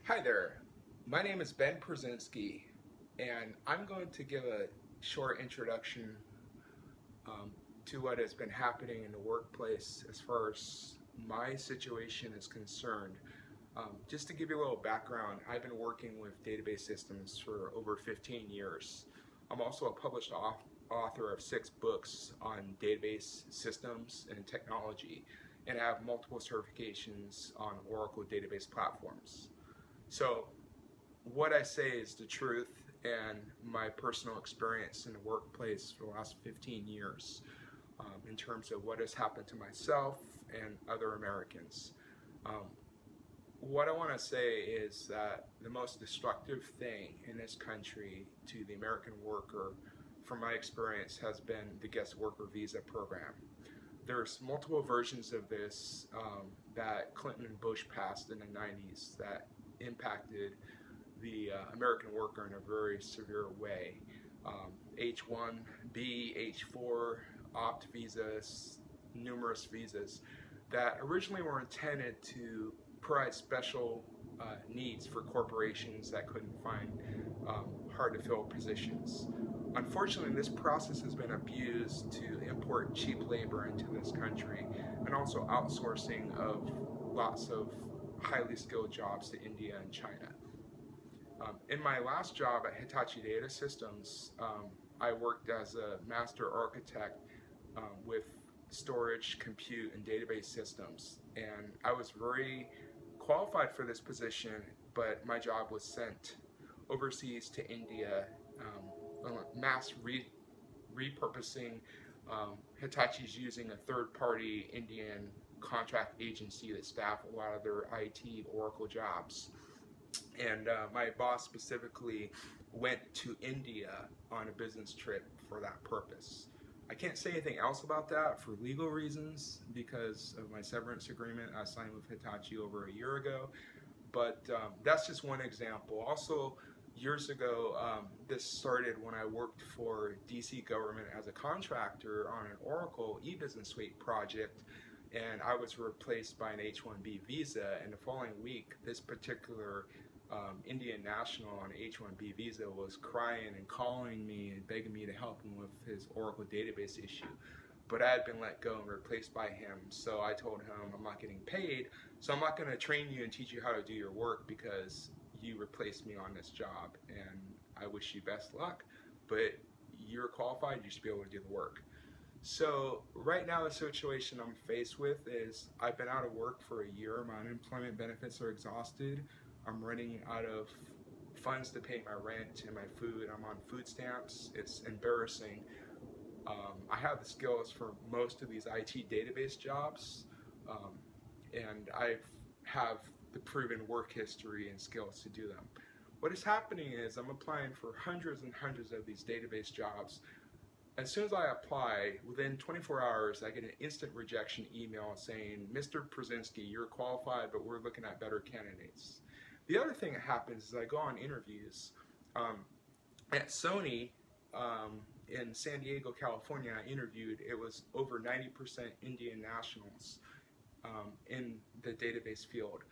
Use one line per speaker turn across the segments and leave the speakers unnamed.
Hi there, my name is Ben Przinski, and I'm going to give a short introduction um, to what has been happening in the workplace as far as my situation is concerned. Just to give you a little background, I've been working with database systems for over 15 years. I'm also a published author of 6 books on database systems and technology, and I have multiple certifications on Oracle database platforms. So what I say is the truth and my personal experience in the workplace for the last 15 years in terms of what has happened to myself and other Americans. Um, what I want to say is that the most destructive thing in this country to the American worker, from my experience, has been the guest worker visa program. There's multiple versions of this that Clinton and Bush passed in the 90s that impacted the American worker in a very severe way. H-1B, H-4, opt visas, numerous visas that originally were intended to provide special needs for corporations that couldn't find hard to fill positions. Unfortunately, this process has been abused to import cheap labor into this country and also outsourcing of lots of highly skilled jobs to India and China. In my last job at Hitachi Data Systems, I worked as a master architect with storage, compute, and database systems. And I was very qualified for this position, but my job was sent overseas to India, mass repurposing. Hitachi's using a third-party Indian contract agency that staff a lot of their IT Oracle jobs. And my boss specifically went to India on a business trip for that purpose. I can't say anything else about that for legal reasons because of my severance agreement I signed with Hitachi over a year ago. But that's just one example. Also, years ago, this started when I worked for DC government as a contractor on an Oracle e-business suite project, and I was replaced by an H-1B visa. And the following week, this particular Indian national on H-1B visa was crying and calling me and begging me to help him with his Oracle database issue. But I had been let go and replaced by him, so I told him I'm not getting paid, so I'm not going to train you and teach you how to do your work because you replaced me on this job, and I wish you best luck, but you're qualified, you should be able to do the work. So right now the situation I'm faced with is I've been out of work for a year, my unemployment benefits are exhausted, I'm running out of funds to pay my rent and my food, I'm on food stamps, it's embarrassing. I have the skills for most of these IT database jobs, and I have the proven work history and skills to do them. What is happening is I'm applying for hundreds and hundreds of these database jobs. As soon as I apply, within 24 hours, I get an instant rejection email saying, Mr. Przinski, you're qualified, but we're looking at better candidates. The other thing that happens is I go on interviews. At Sony, in San Diego, California, I interviewed, it was over 90% Indian nationals in the database field.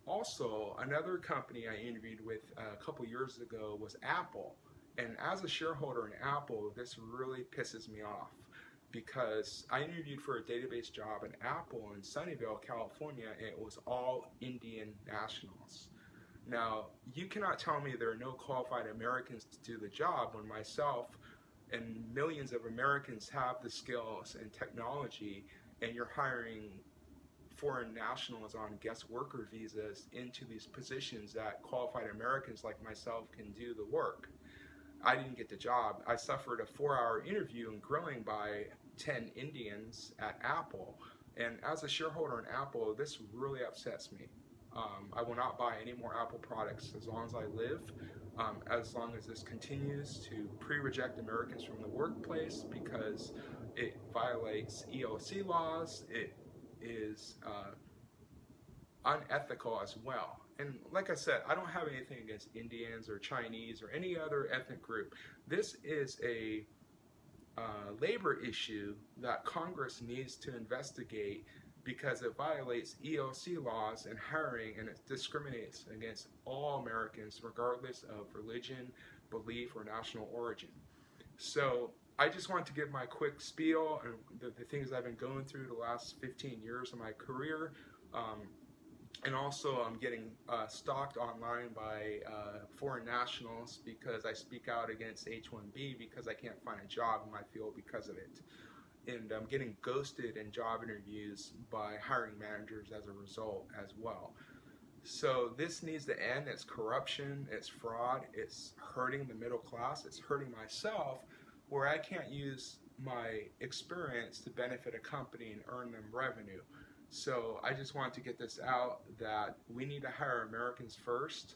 Also, another company I interviewed with a couple years ago was Apple. And as a shareholder in Apple, this really pisses me off because I interviewed for a database job in Apple in Sunnyvale, California, and it was all Indian nationals. Now, you cannot tell me there are no qualified Americans to do the job when myself and millions of Americans have the skills and technology, and you're hiring foreign nationals on guest worker visas into these positions that qualified Americans like myself can do the work. I didn't get the job. I suffered a 4-hour interview and grilling by 10 Indians at Apple. And as a shareholder in Apple, this really upsets me. I will not buy any more Apple products as long as I live, as long as this continues to pre-reject Americans from the workplace because it violates EOC laws, it is unethical as well. And like I said, I don't have anything against Indians or Chinese or any other ethnic group. This is a labor issue that Congress needs to investigate because it violates EOC laws and hiring, and it discriminates against all Americans regardless of religion, belief, or national origin. So I just want to give my quick spiel and the things I've been going through the last 15 years of my career. And also I'm getting stalked online by foreign nationals because I speak out against H-1B because I can't find a job in my field because of it. And I'm getting ghosted in job interviews by hiring managers as a result as well. So this needs to end. It's corruption, it's fraud, it's hurting the middle class, it's hurting myself, where I can't use my experience to benefit a company and earn them revenue. So I just want to get this out that we need to hire Americans first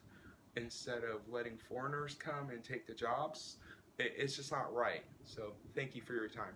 instead of letting foreigners come and take the jobs. It's just not right. So thank you for your time.